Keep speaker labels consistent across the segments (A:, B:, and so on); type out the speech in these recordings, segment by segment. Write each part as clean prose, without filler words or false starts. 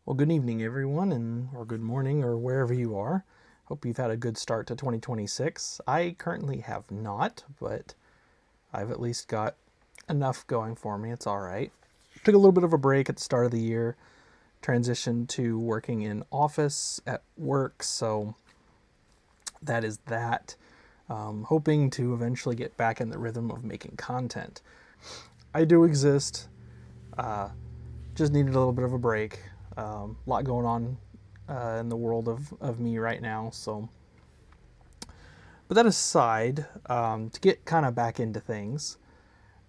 A: Well, good evening, everyone, or good morning, or wherever you are. Hope you've had a good start to 2026. I currently have not, but I've at least got enough going for me. It's all right. Took a little bit of a break at the start of the year, transitioned to working in office at work, so that is that. Hoping to eventually get back in the rhythm of making content. I do exist. Just needed a little bit of a break. A lot going on in the world of me right now. So, but that aside, to get kind of back into things,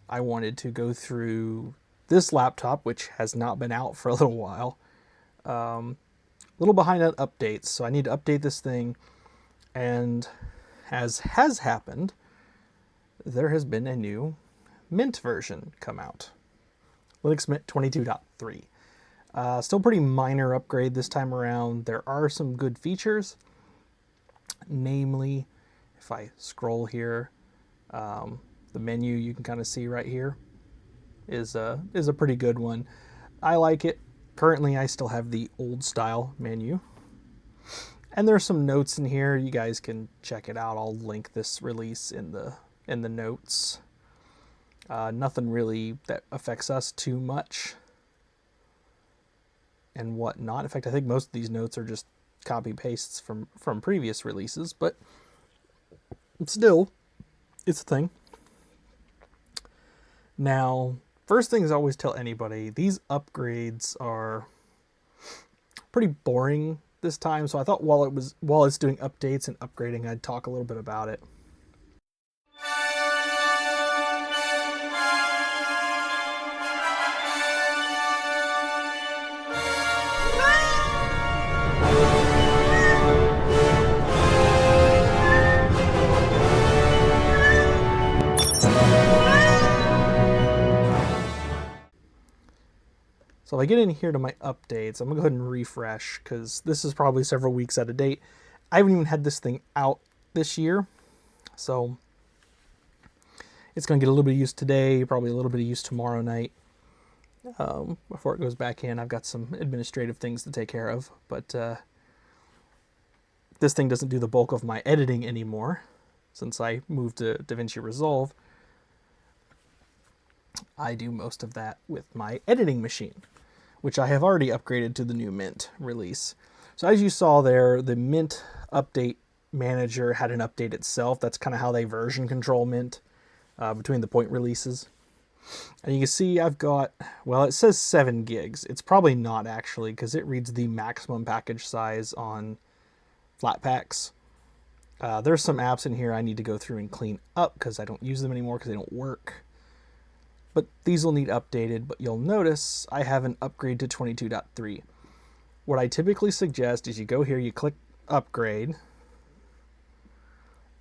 A: I wanted to go through this laptop, which has not been out for a little while. A little behind on updates, so I need to update this thing. And as has happened, there has been a new Mint version come out. Linux Mint 22.3. Still pretty minor upgrade this time around. There are some good features. Namely, if I scroll here, the menu you can kind of see right here is a pretty good one. I like it. Currently, I still have the old style menu. And there's some notes in here. You guys can check it out. I'll link this release in the notes. Nothing really that affects us too much and whatnot. In fact, I think most of these notes are just copy pastes from previous releases, but still, it's a thing. Now, first things I always tell anybody, these upgrades are pretty boring this time, so I thought while it's doing updates and upgrading, I'd talk a little bit about it. So if I get in here to my updates, I'm going to go ahead and refresh because this is probably several weeks out of date. I haven't even had this thing out this year. So it's going to get a little bit of use today, probably a little bit of use tomorrow night. Before it goes back in, I've got some administrative things to take care of. But this thing doesn't do the bulk of my editing anymore since I moved to Davinci Resolve. I do most of that with my editing machine, which I have already upgraded to the new Mint release. So as you saw there, the Mint update manager had an update itself. That's kind of how they version control Mint between the point releases. And you can see I've got, well, it says 7 gigs. It's probably not actually, because it reads the maximum package size on Flatpaks. There's some apps in here I need to go through and clean up because I don't use them anymore because they don't work. But these will need updated, but you'll notice I have an upgrade to 22.3. What I typically suggest is you go here, you click upgrade,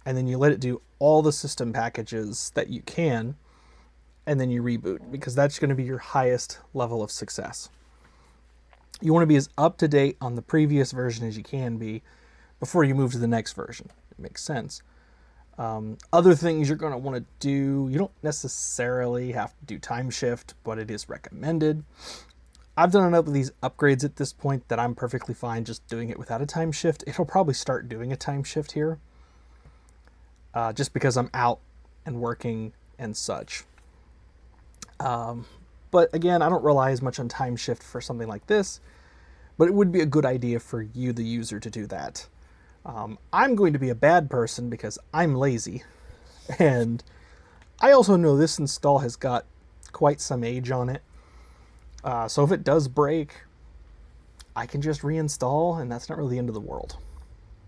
A: and then you let it do all the system packages that you can, and then you reboot, because that's going to be your highest level of success. You want to be as up to date on the previous version as you can be before you move to the next version. It makes sense. Other things you're going to want to do, you don't necessarily have to do time shift, but it is recommended. I've done enough of these upgrades at this point that I'm perfectly fine just doing it without a time shift. It'll probably start doing a time shift here, just because I'm out and working and such. But again, I don't rely as much on time shift for something like this, but it would be a good idea for you, the user, to do that. I'm going to be a bad person because I'm lazy, and I also know this install has got quite some age on it, so if it does break, I can just reinstall, and that's not really the end of the world.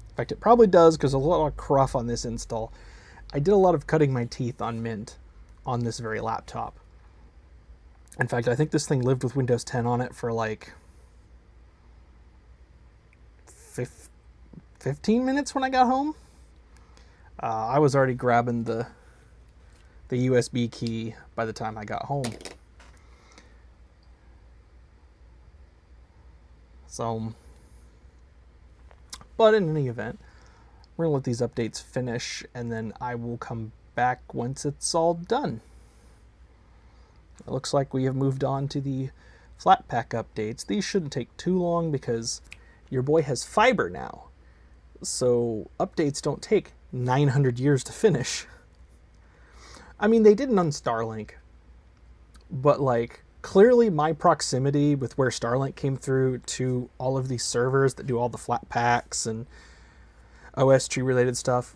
A: In fact, it probably does, because there's a lot of cruff on this install. I did a lot of cutting my teeth on Mint on this very laptop. In fact, I think this thing lived with Windows 10 on it for like 15 minutes when I got home. I was already grabbing the USB key by the time I got home. So, but in any event, we're gonna let these updates finish, and then I will come back once it's all done. It looks like we have moved on to the Flatpak updates. These shouldn't take too long because your boy has fiber now. So updates don't take 900 years to finish. I mean, they didn't on Starlink, but like clearly my proximity with where Starlink came through to all of these servers that do all the Flatpaks and OSG related stuff,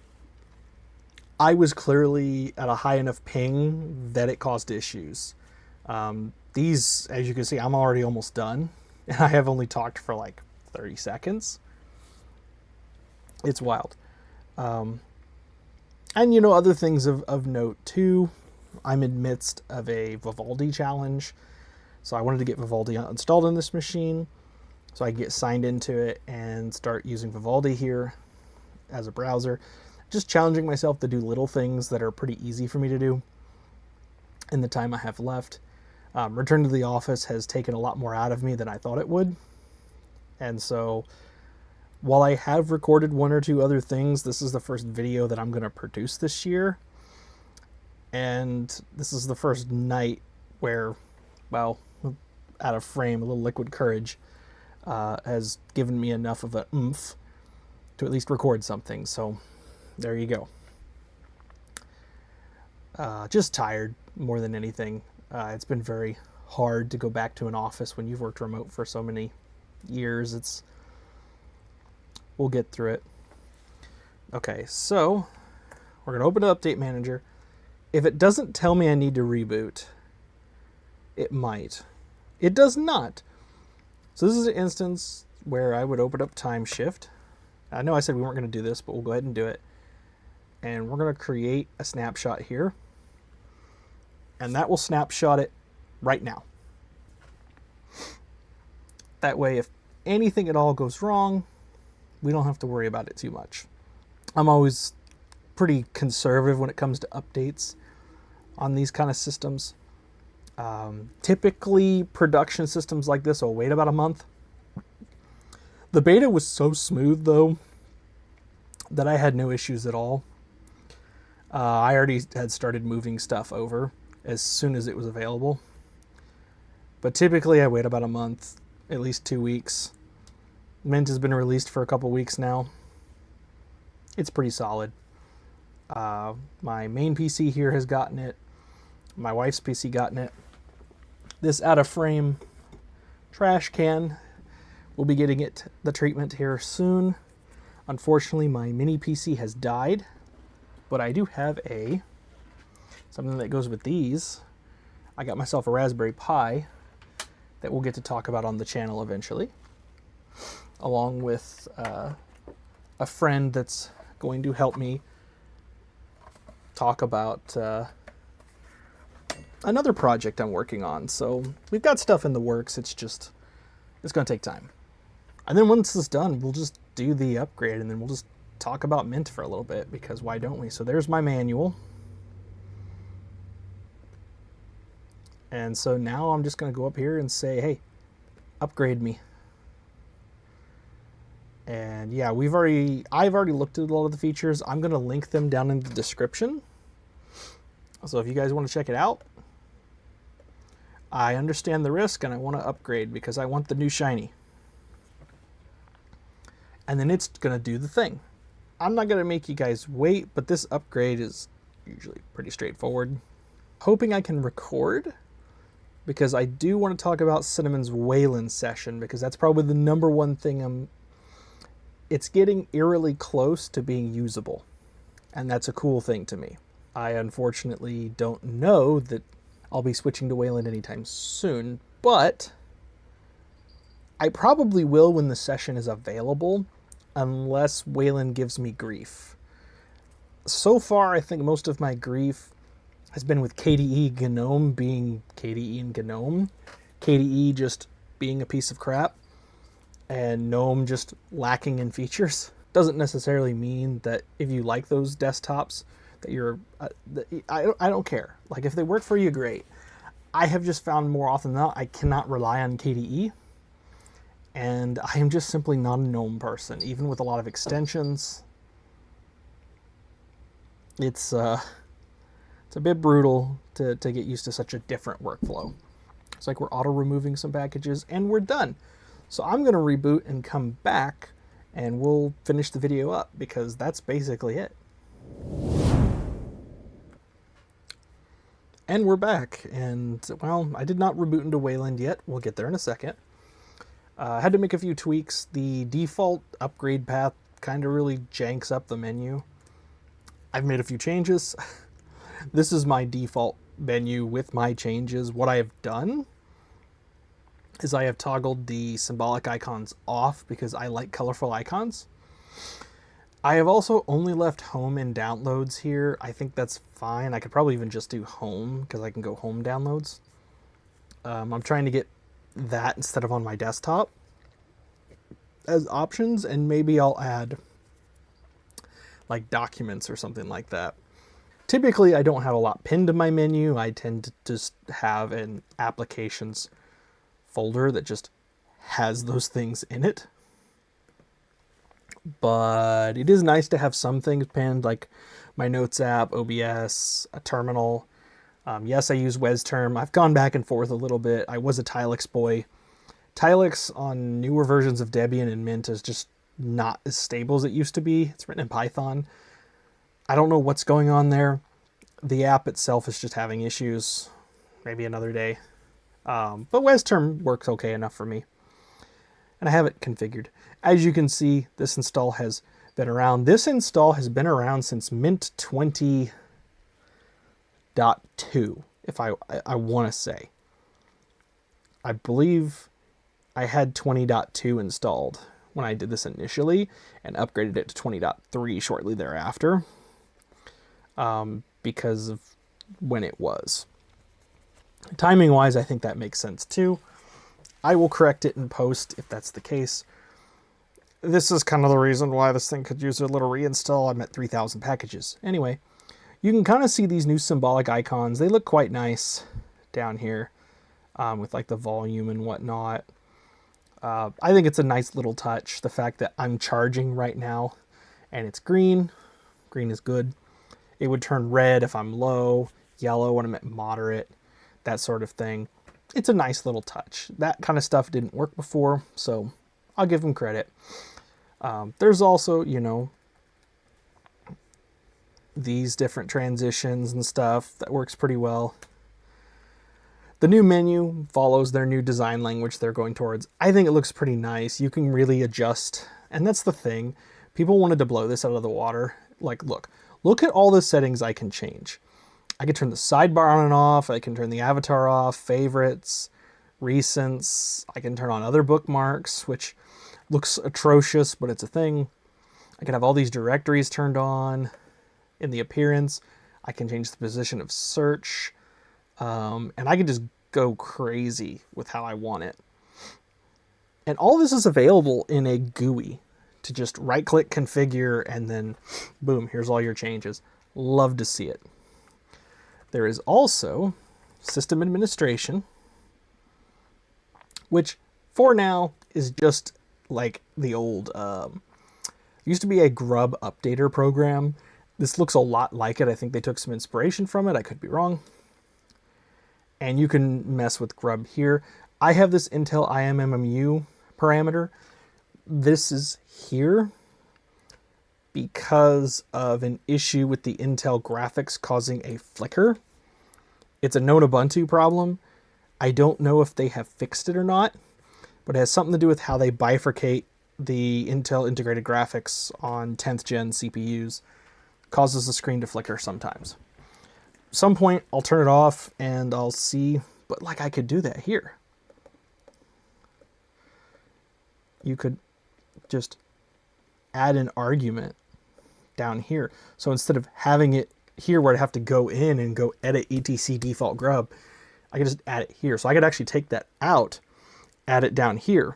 A: I was clearly at a high enough ping that it caused issues. These, as you can see, I'm already almost done, and I have only talked for like 30 seconds. It's wild. And you know, other things of note too. I'm in midst of a Vivaldi challenge, so I wanted to get Vivaldi installed on this machine so I can get signed into it and start using Vivaldi here as a browser. Just challenging myself to do little things that are pretty easy for me to do in the time I have left. Return to the office has taken a lot more out of me than I thought it would. And so while I have recorded one or two other things, this is the first video that I'm going to produce this year. And this is the first night where, well, out of frame, a little liquid courage has given me enough of a oomph to at least record something. So there you go. Just tired more than anything. It's been very hard to go back to an office when you've worked remote for so many years. We'll get through it. Okay, so we're going to open the Update Manager. If it doesn't tell me I need to reboot, it might. It does not. So this is an instance where I would open up Time Shift. I know I said we weren't going to do this, but we'll go ahead and do it. And we're going to create a snapshot here. And that will snapshot it right now. That way, if anything at all goes wrong, we don't have to worry about it too much. I'm always pretty conservative when it comes to updates on these kind of systems. Typically, production systems like this will wait about a month. The beta was so smooth, though, that I had no issues at all. I already had started moving stuff over as soon as it was available. But typically I wait about a month, at least 2 weeks. Mint has been released for a couple weeks now. It's pretty solid. My main PC here has gotten it. My wife's PC gotten it. This out of frame trash can will be getting the treatment here soon. Unfortunately, my mini PC has died, but I do have something that goes with these. I got myself a Raspberry Pi that we'll get to talk about on the channel eventually, along with a friend that's going to help me talk about another project I'm working on. So we've got stuff in the works. It's going to take time. And then once this is done, we'll just do the upgrade, and then we'll just talk about Mint for a little bit, because why don't we? So there's my manual. And so now I'm just going to go up here and say, hey, upgrade me. And yeah, I've already looked at a lot of the features. I'm going to link them down in the description. So if you guys want to check it out, I understand the risk and I want to upgrade because I want the new shiny. And then it's going to do the thing. I'm not going to make you guys wait, but this upgrade is usually pretty straightforward. Hoping I can record, because I do want to talk about Cinnamon's Wayland session, because that's probably the number one thing it's getting eerily close to being usable. And that's a cool thing to me. I unfortunately don't know that I'll be switching to Wayland anytime soon, but I probably will when the session is available, unless Wayland gives me grief. So far, I think most of my grief has been with KDE GNOME being KDE and GNOME. KDE just being a piece of crap, and GNOME just lacking in features. Doesn't necessarily mean that if you like those desktops, that you're... I don't care. Like, if they work for you, great. I have just found more often than not, I cannot rely on KDE. And I am just simply not a GNOME person, even with a lot of extensions. It's a bit brutal to get used to such a different workflow. It's like we're auto-removing some packages, and we're done. So I'm going to reboot and come back, and we'll finish the video up, because that's basically it. And we're back, and, well, I did not reboot into Wayland yet. We'll get there in a second. I had to make a few tweaks. The default upgrade path kind of really janks up the menu. I've made a few changes. This is my default menu with my changes. What I have done is I have toggled the symbolic icons off because I like colorful icons. I have also only left home and downloads here. I think that's fine. I could probably even just do home because I can go home downloads. I'm trying to get that instead of on my desktop as options, and maybe I'll add like documents or something like that. Typically, I don't have a lot pinned to my menu. I tend to just have an applications folder that just has those things in it. But it is nice to have some things pinned, like my Notes app, OBS, a terminal. Yes, I use WesTerm. I've gone back and forth a little bit. I was a Tilix boy. Tilix on newer versions of Debian and Mint is just not as stable as it used to be. It's written in Python. I don't know what's going on there. The app itself is just having issues. Maybe another day. But WesTerm works okay enough for me. And I have it configured. As you can see, this install has been around. This install has been around since Mint 20.2, if I want to say. I believe I had 20.2 installed when I did this initially and upgraded it to 20.3 shortly thereafter because of when it was. Timing-wise, I think that makes sense too. I will correct it in post if that's the case. This is kind of the reason why this thing could use a little reinstall. I'm at 3,000 packages. Anyway, you can kind of see these new symbolic icons. They look quite nice down here with like the volume and whatnot. I think it's a nice little touch. The fact that I'm charging right now and it's green. Green is good. It would turn red if I'm low, yellow when I'm at moderate, that sort of thing. It's a nice little touch. That kind of stuff didn't work before, so I'll give them credit. There's also, you know, these different transitions and stuff that works pretty well. The new menu follows their new design language they're going towards. I think it looks pretty nice. You can really adjust, and that's the thing. People wanted to blow this out of the water. Like, look at all the settings I can change. I can turn the sidebar on and off. I can turn the avatar off, favorites, recents. I can turn on other bookmarks, which looks atrocious, but it's a thing. I can have all these directories turned on in the appearance. I can change the position of search. And I can just go crazy with how I want it. And all this is available in a GUI to just right-click, configure, and then boom, here's all your changes. Love to see it. There is also system administration, which for now is just like the old, used to be a Grub updater program. This looks a lot like it. I think they took some inspiration from it. I could be wrong. And you can mess with Grub here. I have this Intel IMMU parameter. This is here because of an issue with the Intel graphics causing a flicker. It's a known Ubuntu problem. I don't know if they have fixed it or not, but it has something to do with how they bifurcate the Intel integrated graphics on 10th gen CPUs. Causes the screen to flicker sometimes. Some point I'll turn it off and I'll see, but like I could do that here. You could just add an argument down here. So instead of having it here where I'd have to go in and go edit etc default grub, I could just add it here. So I could actually take that out, add it down here,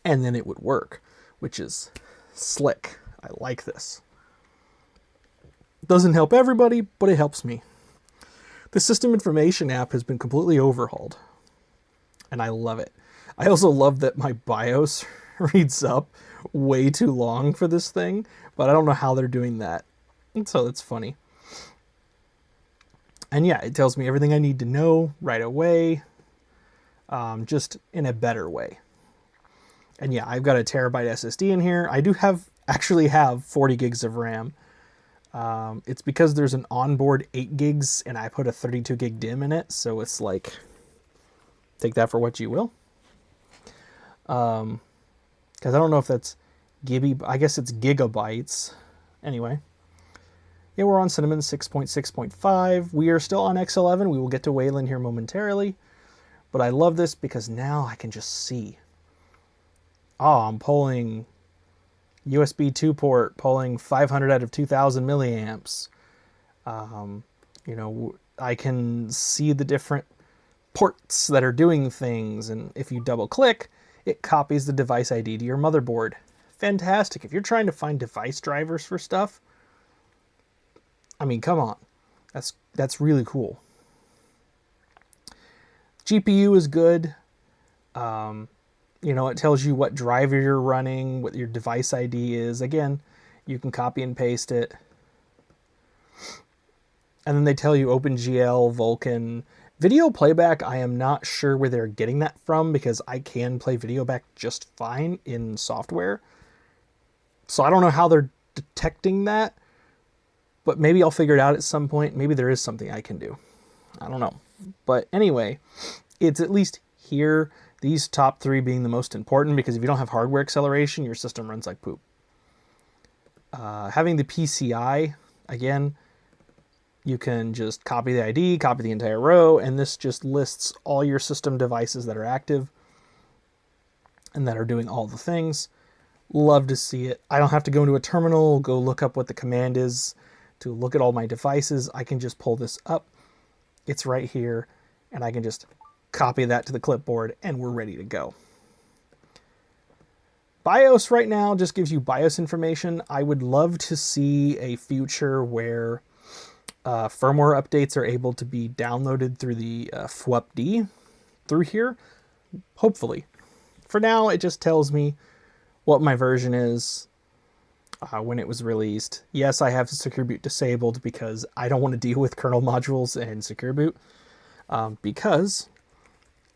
A: and then it would work, which is slick. I like this. Doesn't help everybody, but it helps me. The system information app has been completely overhauled, and I love it. I also love that my BIOS reads up way too long for this thing, but I don't know how they're doing that. And so it's funny. And yeah, it tells me everything I need to know right away, just in a better way. And yeah, I've got a terabyte SSD in here. I do actually have 40 gigs of RAM. It's because there's an onboard 8 gigs and I put a 32 gig DIMM in it. So it's like, take that for what you will. Because I don't know if that's I guess it's gigabytes. Anyway. Yeah, we're on Cinnamon 6.6.5. We are still on X11. We will get to Wayland here momentarily. But I love this because now I can just see. Oh, I'm pulling USB 2 port, pulling 500 out of 2000 milliamps. You know, I can see the different ports that are doing things. And if you double click, it copies the device ID to your motherboard. Fantastic. If you're trying to find device drivers for stuff, I mean, come on. That's really cool. GPU is good. You know, it tells you what driver you're running, what your device ID is. Again, you can copy and paste it. And then they tell you OpenGL, Vulkan. Video playback, I am not sure where they're getting that from because I can play video back just fine in software. So I don't know how they're detecting that. But maybe I'll figure it out at some point. Maybe there is something I can do. I don't know. But anyway, it's at least here, these top 3 being the most important, because if you don't have hardware acceleration, your system runs like poop. Having the PCI, again, you can just copy the ID, copy the entire row, and this just lists all your system devices that are active and that are doing all the things. Love to see it. I don't have to go into a terminal, go look up what the command is to look at all my devices. I can just pull this up. It's right here, and I can just copy that to the clipboard, and we're ready to go. BIOS right now just gives you BIOS information. I would love to see a future where firmware updates are able to be downloaded through the FWUPD through here, hopefully. For now, it just tells me what my version is, when it was released. Yes, I have Secure Boot disabled because I don't want to deal with kernel modules and Secure Boot, because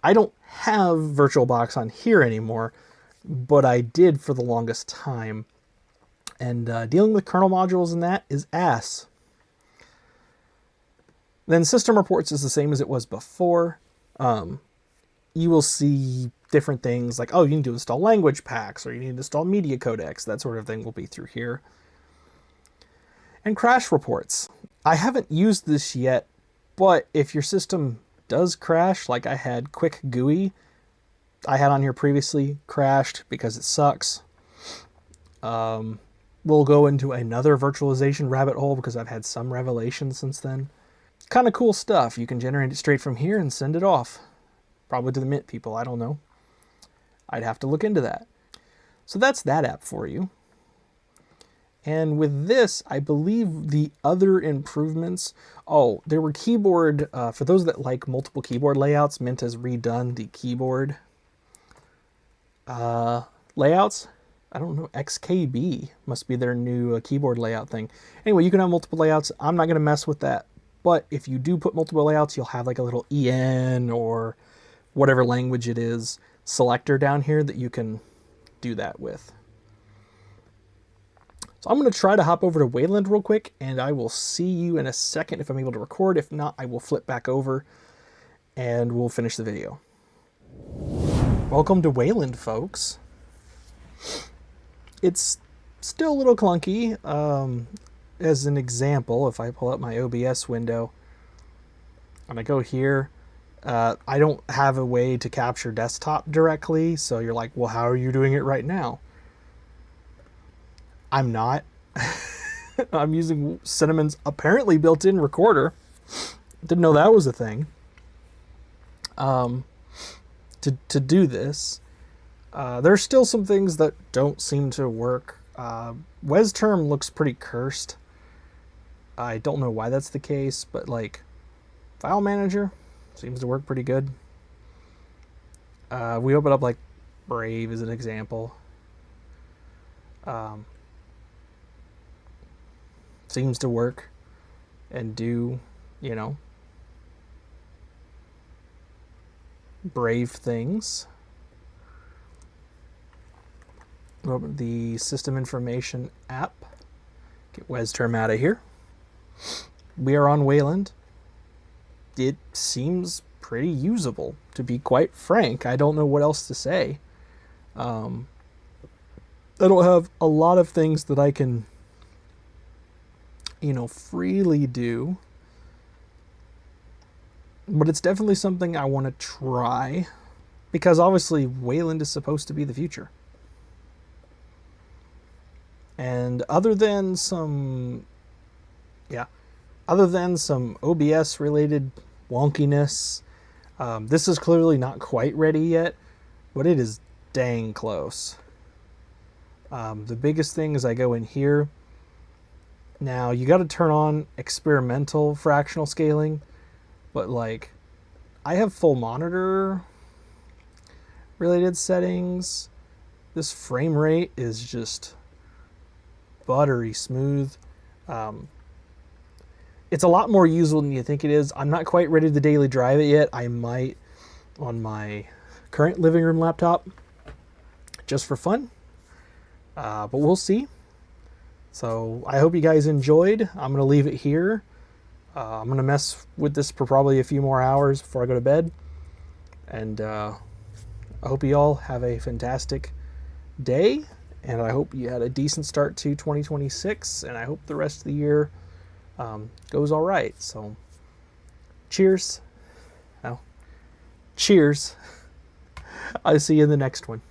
A: I don't have VirtualBox on here anymore, but I did for the longest time. And dealing with kernel modules and that is ass. Then system reports is the same as it was before. You will see different things like, oh, you need to install language packs, or you need to install media codecs. That sort of thing will be through here. And crash reports. I haven't used this yet, but if your system does crash, like I had Quick GUI, I had on here previously, crashed because it sucks. We'll go into another virtualization rabbit hole because I've had some revelations since then. Kind of cool stuff. You can generate it straight from here and send it off. Probably to the Mint people, I don't know. I'd have to look into that. So that's that app for you. And with this, I believe the other improvements... Oh, there were keyboard... for those that like multiple keyboard layouts, Mint has redone the keyboard layouts. I don't know, XKB must be their new keyboard layout thing. Anyway, you can have multiple layouts. I'm not going to mess with that. But if you do put multiple layouts, you'll have like a little EN or whatever language it is selector down here that you can do that with. So I'm going to try to hop over to Wayland real quick, and I will see you in a second if I'm able to record. If not, I will flip back over and we'll finish the video. Welcome to Wayland, folks. It's still a little clunky. As an example, if I pull up my OBS window and I go here, I don't have a way to capture desktop directly, so you're like, well, how are you doing it right now? I'm not. I'm using Cinnamon's apparently built-in recorder. Didn't know that was a thing. To do this. There's still some things that don't seem to work. WesTerm looks pretty cursed. I don't know why that's the case, but like File Manager seems to work pretty good. We open up like Brave as an example. Seems to work and do, you know, brave things. Open the system information app. Get WesTerm out of here. We are on Wayland. It seems pretty usable, to be quite frank. I don't know what else to say. I don't have a lot of things that I can, freely do. But it's definitely something I want to try. Because obviously Wayland is supposed to be the future. And other than some OBS related wonkiness, this is clearly not quite ready yet, but it is dang close. The biggest thing is I go in here. Now you got to turn on experimental fractional scaling, but like I have full monitor related settings. This frame rate is just buttery smooth. It's a lot more usable than you think it is. I'm not quite ready to daily drive it yet. I might on my current living room laptop just for fun, but we'll see. So I hope you guys enjoyed. I'm gonna leave it here. I'm gonna mess with this for probably a few more hours before I go to bed, and I hope you all have a fantastic day. And I hope you had a decent start to 2026, and I hope the rest of the year goes all right. So, cheers. Cheers. I'll see you in the next one.